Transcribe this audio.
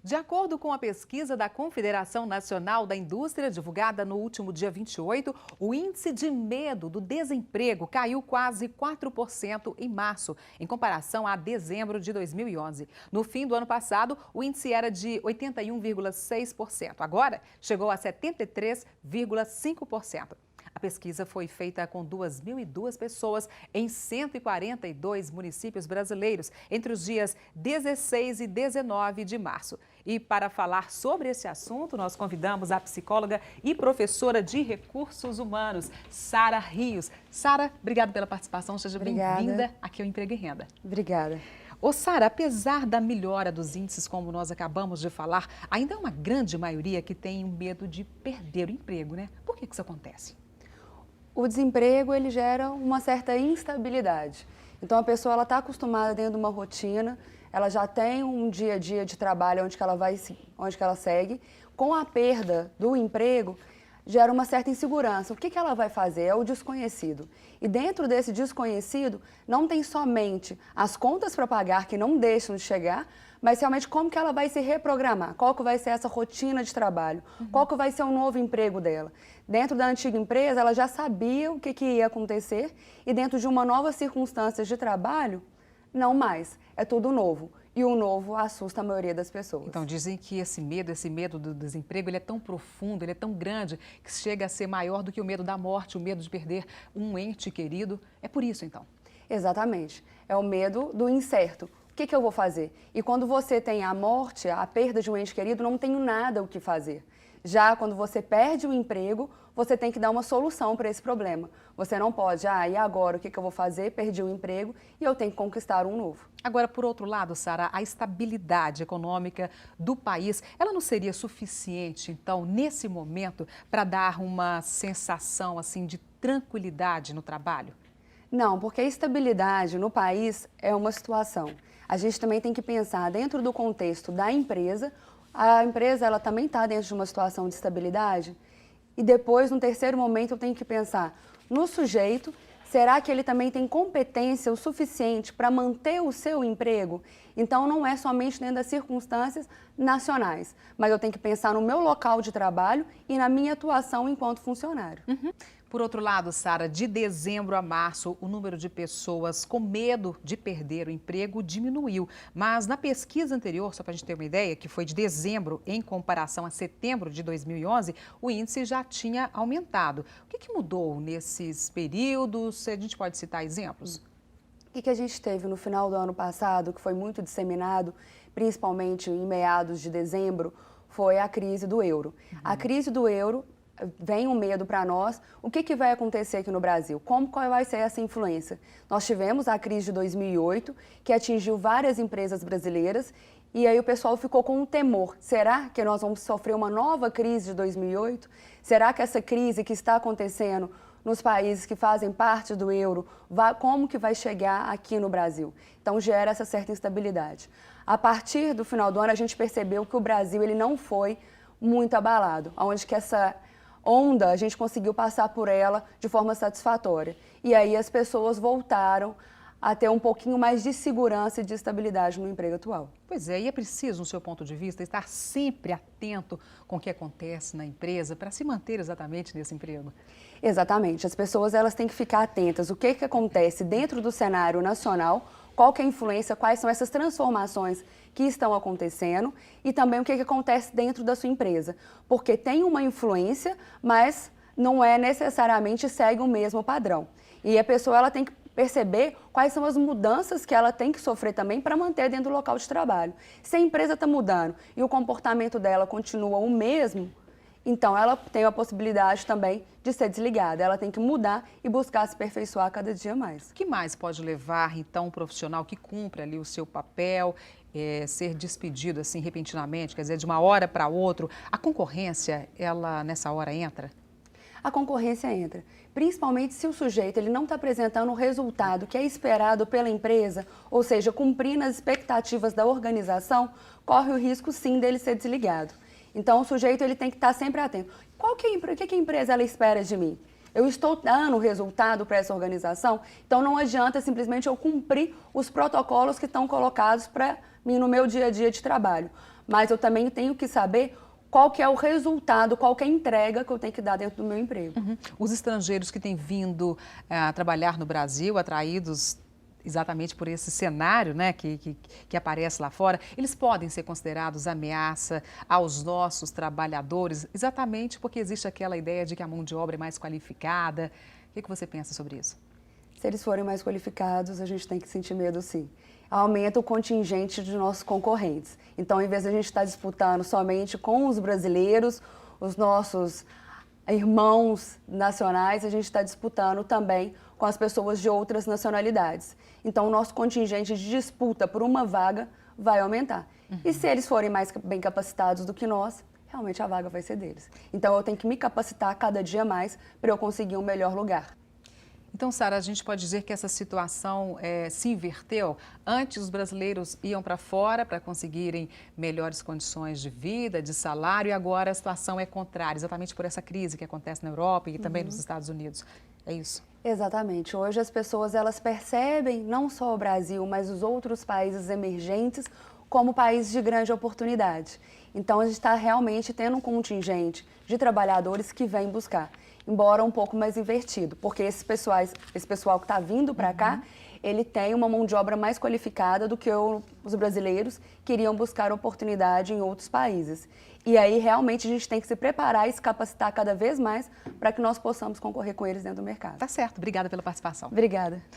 De acordo com a pesquisa da Confederação Nacional da Indústria, divulgada no último dia 28, o índice de medo do desemprego caiu quase 4% em março, em comparação a dezembro de 2011. No fim do ano passado, o índice era de 81,6%. Agora, chegou a 73,5%. A pesquisa foi feita com 2.002 pessoas em 142 municípios brasileiros entre os dias 16 e 19 de março. E para falar sobre esse assunto, nós convidamos a psicóloga e professora de recursos humanos, Sara Rios. Sara, obrigada pela participação, seja bem-vinda aqui ao Emprego e Renda. Obrigada. Ô Sara, apesar da melhora dos índices, como nós acabamos de falar, ainda é uma grande maioria que tem medo de perder o emprego, né? Por que isso acontece? O desemprego, ele gera uma certa instabilidade. Então, a pessoa está acostumada dentro de uma rotina, ela já tem um dia a dia de trabalho onde ela segue. Com a perda do emprego, gera uma certa insegurança. O que ela vai fazer? É o desconhecido. E dentro desse desconhecido, não tem somente as contas para pagar que não deixam de chegar, mas realmente como que ela vai se reprogramar, qual que vai ser essa rotina de trabalho, qual que vai ser o novo emprego dela. Dentro da antiga empresa, ela já sabia o que ia acontecer e dentro de uma nova circunstância de trabalho, não mais, é tudo novo. E o novo assusta a maioria das pessoas. Então, dizem que esse medo do desemprego, ele é tão profundo, ele é tão grande, que chega a ser maior do que o medo da morte, o medo de perder um ente querido. É por isso, então? Exatamente. É o medo do incerto. O que eu vou fazer? E quando você tem a morte, a perda de um ente querido, não tenho nada o que fazer. Já quando você perde o emprego, você tem que dar uma solução para esse problema. Você não pode, e agora o que eu vou fazer? Perdi o emprego e eu tenho que conquistar um novo. Agora, por outro lado, Sara, a estabilidade econômica do país, ela não seria suficiente, então, nesse momento, para dar uma sensação, assim, de tranquilidade no trabalho? Não, porque a estabilidade no país é uma situação. A gente também tem que pensar dentro do contexto da empresa. A empresa ela também está dentro de uma situação de estabilidade. E depois, no terceiro momento, eu tenho que pensar no sujeito. Será que ele também tem competência o suficiente para manter o seu emprego? Então, não é somente dentro das circunstâncias nacionais, mas eu tenho que pensar no meu local de trabalho e na minha atuação enquanto funcionário. Por outro lado, Sara, de dezembro a março, o número de pessoas com medo de perder o emprego diminuiu. Mas na pesquisa anterior, só para a gente ter uma ideia, que foi de dezembro em comparação a setembro de 2011, o índice já tinha aumentado. O que mudou nesses períodos? A gente pode citar exemplos? O que a gente teve no final do ano passado, que foi muito disseminado, principalmente em meados de dezembro, foi a crise do euro. A crise do euro vem um medo para nós. O que vai acontecer aqui no Brasil? Qual vai ser essa influência? Nós tivemos a crise de 2008, que atingiu várias empresas brasileiras, e aí o pessoal ficou com um temor. Será que nós vamos sofrer uma nova crise de 2008? Será que essa crise que está acontecendo nos países que fazem parte do euro, como que vai chegar aqui no Brasil? Então, gera essa certa instabilidade. A partir do final do ano, a gente percebeu que o Brasil ele não foi muito abalado, onde que essa onda, a gente conseguiu passar por ela de forma satisfatória. E aí as pessoas voltaram a ter um pouquinho mais de segurança e de estabilidade no emprego atual. Pois é, e é preciso, no seu ponto de vista, estar sempre atento com o que acontece na empresa para se manter exatamente nesse emprego? Exatamente. As pessoas elas têm que ficar atentas. O que acontece dentro do cenário nacional, qual que é a influência, quais são essas transformações que estão acontecendo e também o que acontece dentro da sua empresa. Porque tem uma influência, mas não é necessariamente segue o mesmo padrão. E a pessoa ela tem que perceber quais são as mudanças que ela tem que sofrer também para manter dentro do local de trabalho. Se a empresa está mudando e o comportamento dela continua o mesmo, então ela tem a possibilidade também de ser desligada. Ela tem que mudar e buscar se aperfeiçoar cada dia mais. O que mais pode levar, então, um profissional que cumpre ali o seu papel, ser despedido assim repentinamente, quer dizer, de uma hora para outra? A concorrência, ela nessa hora entra? A concorrência entra, principalmente se o sujeito ele não está apresentando o resultado que é esperado pela empresa, ou seja, cumprindo as expectativas da organização, corre o risco sim dele ser desligado. Então o sujeito ele tem que estar sempre atento. O que a empresa ela espera de mim? Eu estou dando resultado para essa organização, então não adianta simplesmente eu cumprir os protocolos que estão colocados para mim no meu dia a dia de trabalho. mas eu também tenho que saber qual que é o resultado, qual que é a entrega que eu tenho que dar dentro do meu emprego. Os estrangeiros que têm vindo a trabalhar no Brasil, atraídos exatamente por esse cenário, né, que aparece lá fora, eles podem ser considerados ameaça aos nossos trabalhadores, exatamente porque existe aquela ideia de que a mão de obra é mais qualificada. O que você pensa sobre isso? Se eles forem mais qualificados, a gente tem que sentir medo, sim. Aumenta o contingente de nossos concorrentes. Então, em vez de a gente estar disputando somente com os brasileiros, os nossos irmãos nacionais, a gente está disputando também com as pessoas de outras nacionalidades. Então, o nosso contingente de disputa por uma vaga vai aumentar. E se eles forem mais bem capacitados do que nós, realmente a vaga vai ser deles. Então, eu tenho que me capacitar cada dia mais para eu conseguir um melhor lugar. Então, Sara, a gente pode dizer que essa situação se inverteu. Antes, os brasileiros iam para fora para conseguirem melhores condições de vida, de salário, e agora a situação é contrária, exatamente por essa crise que acontece na Europa e também nos Estados Unidos. É isso? Exatamente. Hoje as pessoas elas percebem não só o Brasil, mas os outros países emergentes como países de grande oportunidade. Então, a gente está realmente tendo um contingente de trabalhadores que vem buscar, embora um pouco mais invertido, porque esse pessoal que está vindo para cá, ele tem uma mão de obra mais qualificada do que os brasileiros que iriam buscar oportunidade em outros países. E aí, realmente, a gente tem que se preparar e se capacitar cada vez mais para que nós possamos concorrer com eles dentro do mercado. Tá certo. Obrigada pela participação. Obrigada.